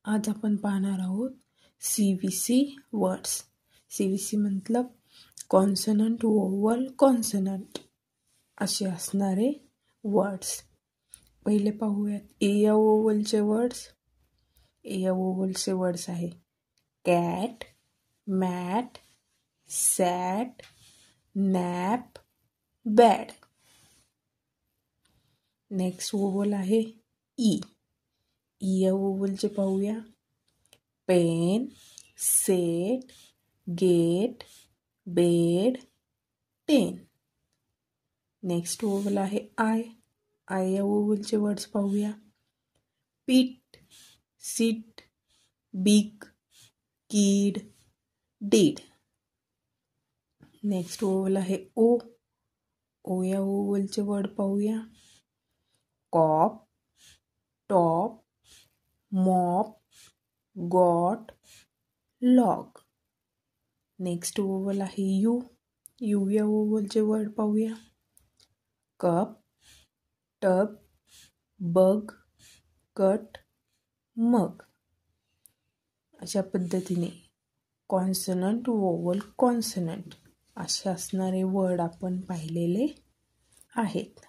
आज आपण पाहणार आहोत CVC वर्ड्स। CVC मतलब कॉन्सनंट वोवल कॉन्सनंट असे असणारे वर्ड्स। पहिले पाहूयात ए या वोवलचे वर्ड्स। ए या वोवलचे वर्ड्स आहे cat, mat, sat, nap, bad. Next vowel आहे ई। ई या वोवलचे पाहूया pen, set, get, bed, ten. Next vowel आहे आय। आय या वोवलचे वर्ड्स पाहूया pit, sit, big, kid, did. Next vowel आहे ओ। ओ या वोवलचे वर्ड पाहूया cop, top, mop, got, log. Next vowel आहे यू। यू या वोवलचे वर्ड पाहूया cup, tub, bug, cut, mug. अशा पद्धतीने कॉन्सनंट वोवल कॉन्सनंट असे असणारे वर्ड आपण पाहिलेले आहेत।